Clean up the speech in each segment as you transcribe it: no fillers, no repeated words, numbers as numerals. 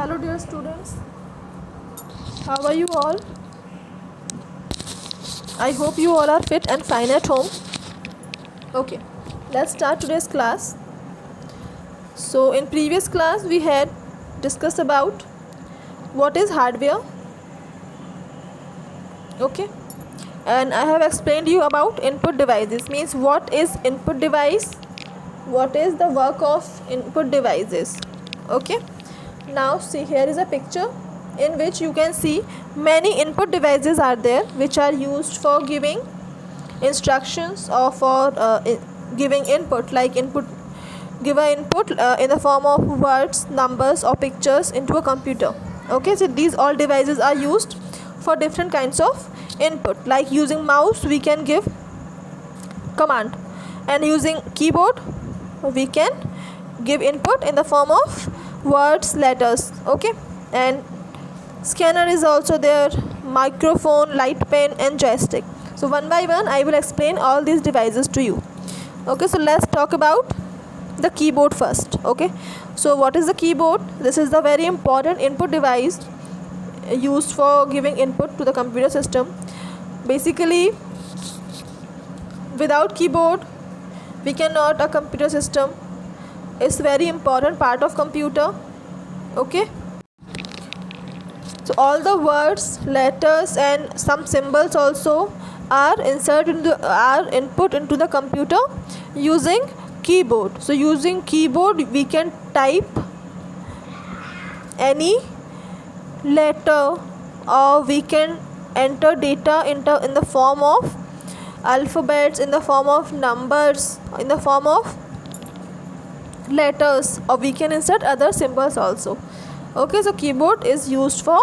Hello dear students, how are you all? I hope you all are fit and fine at home. Okay, let's start today's class. So in previous class we had discussed about what is hardware. Okay, and I have explained you about input devices, means what is input device, what is the work of input devices. Okay, now see, here is a picture in which you can see many input devices are there which are used for giving instructions or for giving input, like give an input in the form of words, numbers or pictures into a computer. Okay, so these all devices are used for different kinds of input. Like using mouse we can give command, and using keyboard we can give input in the form of words, letters. Okay, and scanner is also there, microphone, light pen and joystick. So one by one I will explain all these devices to you. Okay, so let's talk about the keyboard first. Okay, so what is the keyboard? This is the very important input device used for giving input to the computer system. Basically, without keyboard we cannot, a computer system is very important part of computer. Okay, so all the words, letters and some symbols also are input into the computer using keyboard. So using keyboard we can type any letter, or we can enter data in the form of alphabets, in the form of numbers, in the form of letters, or we can insert other symbols also. Okay, so keyboard is used for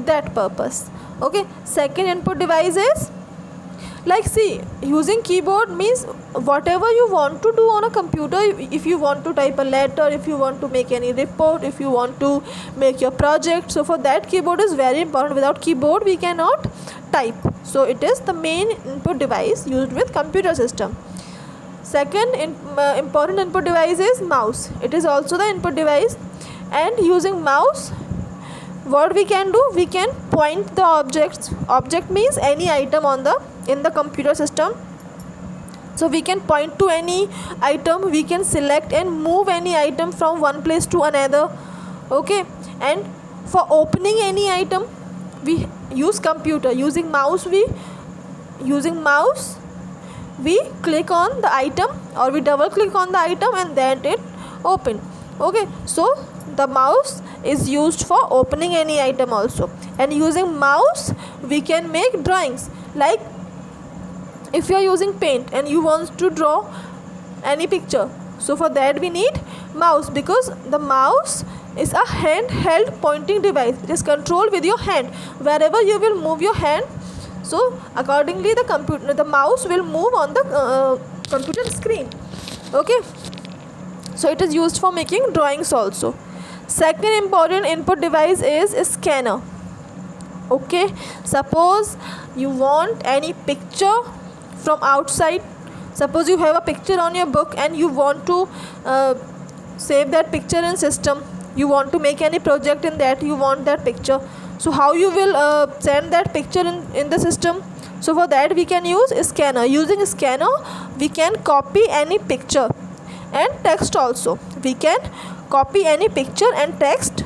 that purpose. Okay, second input device is, like, see, using keyboard means whatever you want to do on a computer. If you want to type a letter, if you want to make any report, if you want to make your project, so for that keyboard is very important. Without keyboard we cannot type. So it is the main input device used with computer system. Second important input device is mouse. It is also the input device, and using mouse what we can do, we can point the objects. Object means any item in the computer system. So we can point to any item, we can select and move any item from one place to another. Okay, and for opening any item we use computer. Using mouse we click on the item, or we double click on the item and then it open. Okay, so the mouse is used for opening any item also. And using mouse we can make drawings. Like if you are using paint and you want to draw any picture, so for that we need mouse, because the mouse is a handheld pointing device. It is controlled with your hand. Wherever you will move your hand, so accordingly the mouse will move on the computer screen. Okay, so it is used for making drawings also. Second important input device is a scanner. Okay, suppose you want any picture from outside. Suppose you have a picture on your book and you want to save that picture in system. You want to make any project in that, you want that picture. So how you will send that picture in the system? So for that we can use a scanner. Using a scanner we can copy any picture and text also. We can copy any picture and text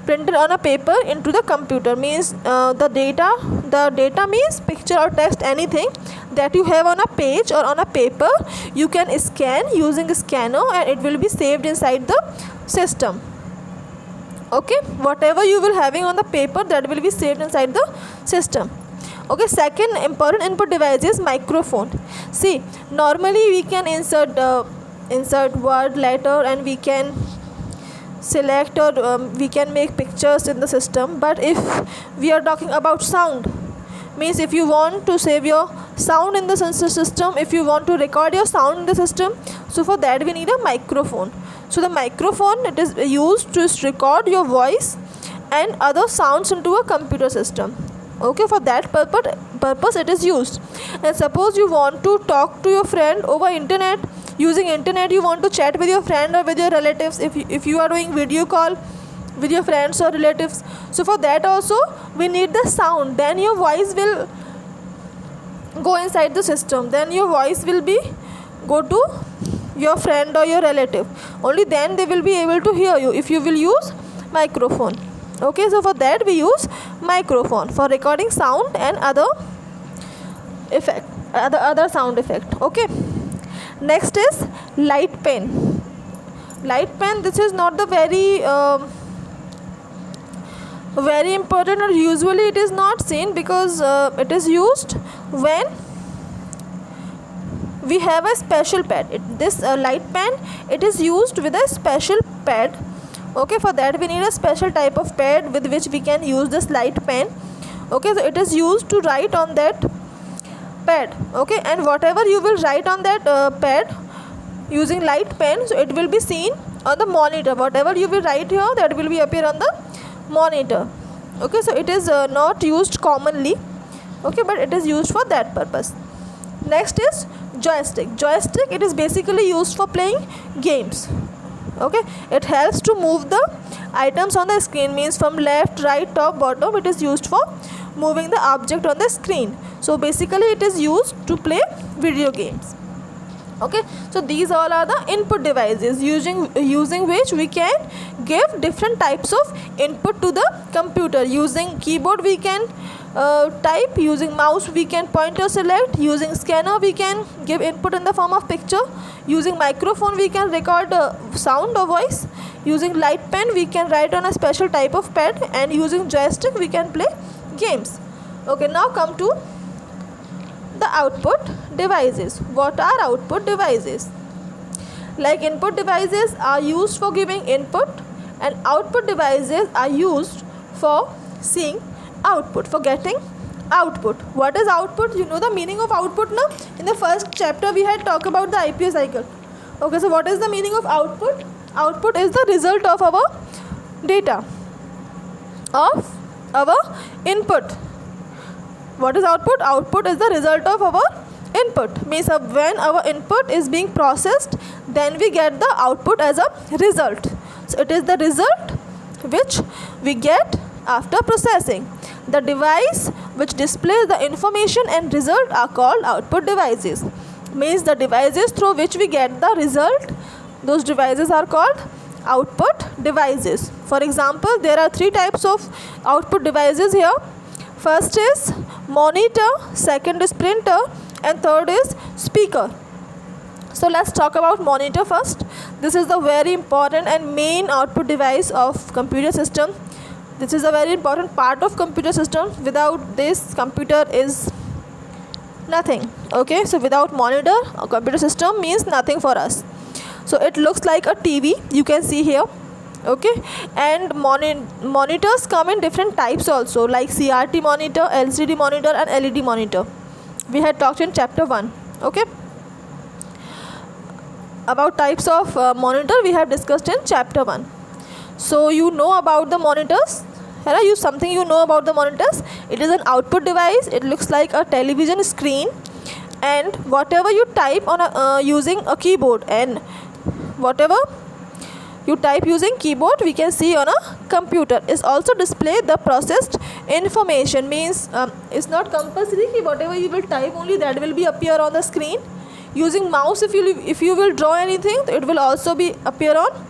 printed on a paper into the computer. Means the data means picture or text, anything that you have on a page or on a paper, you can scan using a scanner and it will be saved inside the system. Okay, whatever you will having on the paper, that will be saved inside the system. Okay, second important input device is microphone. See, normally we can insert word, letter, and we can select or we can make pictures in the system. But if we are talking about sound, means if you want to save your sound in the system, if you want to record your sound in the system, so for that we need a microphone. So the microphone, it is used to record your voice and other sounds into a computer system. Okay, for that purpose it is used. And suppose you want to talk to your friend over internet, using internet you want to chat with your friend or with your relatives. If you are doing video call, with your friends or relatives. So for that also we need the sound, then your voice will go inside the system, then your voice will be go to your friend or your relative, only then they will be able to hear you if you will use microphone. Okay, so for that we use microphone for recording sound and other effect, other sound effect. Okay, next is light pen. Light pen, this is not the very important, or usually it is not seen because it is used when we have a special pad. This light pen, it is used with a special pad. Okay, for that we need a special type of pad with which we can use this light pen. Okay, so it is used to write on that pad. Okay, and whatever you will write on that pad using light pen, so it will be seen on the monitor. Whatever you will write here, that will be appear on the monitor. Okay, so it is not used commonly. Okay, but it is used for that purpose. Next is joystick. Joystick, it is basically used for playing games. Okay, it helps to move the items on the screen, means from left, right, top, bottom. It is used for moving the object on the screen. So basically it is used to play video games. Okay, so these all are the input devices using which we can give different types of input to the computer. Using keyboard we can type, using mouse we can point or select, using scanner we can give input in the form of picture, using microphone we can record sound or voice, using light pen we can write on a special type of pad, and using joystick we can play games. Okay, now come to the output devices. What are output devices? Like input devices are used for giving input, and output devices are used for seeing output, for getting output. What is output? You know the meaning of output now? In the first chapter we had talked about the IPO cycle. Okay, so what is the meaning of output? Output is the result of our data, of our input. What is output? Output is the result of our input. Means when our input is being processed, then we get the output as a result. So it is the result which we get after processing. The device which displays the information and result are called output devices. Means the devices through which we get the result, those devices are called output devices. For example, there are three types of output devices here. First is monitor, second is printer, and third is speaker. So let's talk about monitor first. This is the very important and main output device of computer system. This is a very important part of computer system. Without this, computer is nothing. Okay, so without monitor, a computer system means nothing for us. So it looks like a TV, you can see here. Okay, and monitors come in different types also, like CRT monitor, LCD monitor, and LED monitor. We had talked in chapter 1. Okay, about types of monitor we have discussed in chapter 1. So you know about the monitors. Something you know about the monitors. It is an output device. It looks like a television screen, and whatever you type on using a keyboard, and whatever you type using keyboard we can see on a computer is also display the processed information. Means it's not compulsory कि whatever you will type only that will be appear on the screen. Using mouse, if you will draw anything, it will also be appear on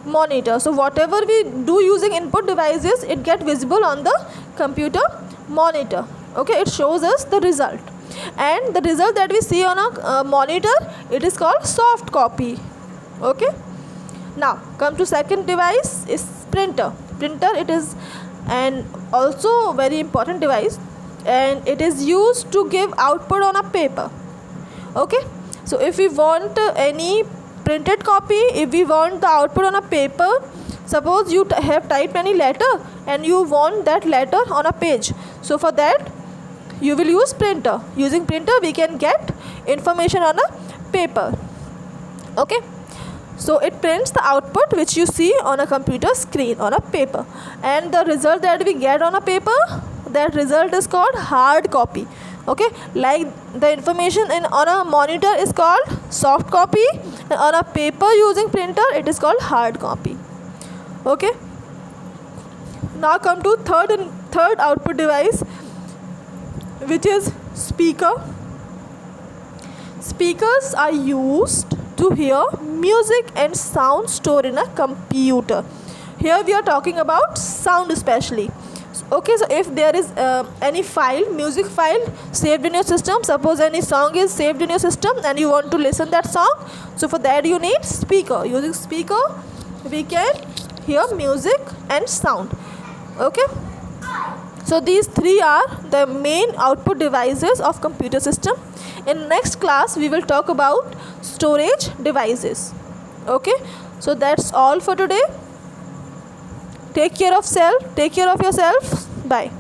monitor. So whatever we do using input devices, it get visible on the computer monitor. Okay, it shows us the result, and the result that we see on a monitor, it is called soft copy. Okay, now come to second device is printer. Printer, it is an also very important device, and it is used to give output on a paper. Okay, so if we want any printed copy, if we want the output on a paper, suppose you have typed any letter and you want that letter on a page, so for that you will use printer. Using printer we can get information on a paper. Okay, so it prints the output which you see on a computer screen on a paper, and the result that we get on a paper, that result is called hard copy. Okay, like the information on a monitor is called soft copy, and on a paper using printer it is called hard copy. Okay, Now come to third output device, which is speaker. Speakers are used to hear music and sound stored in a computer. Here we are talking about sound especially. Okay, so if there is any file, music file saved in your system, suppose any song is saved in your system and you want to listen that song, so for that you need speaker. Using speaker we can hear music and sound. Okay, so these three are the main output devices of computer system. In next class we will talk about storage devices. Okay, so that's all for today. Take care of yourself. Bye.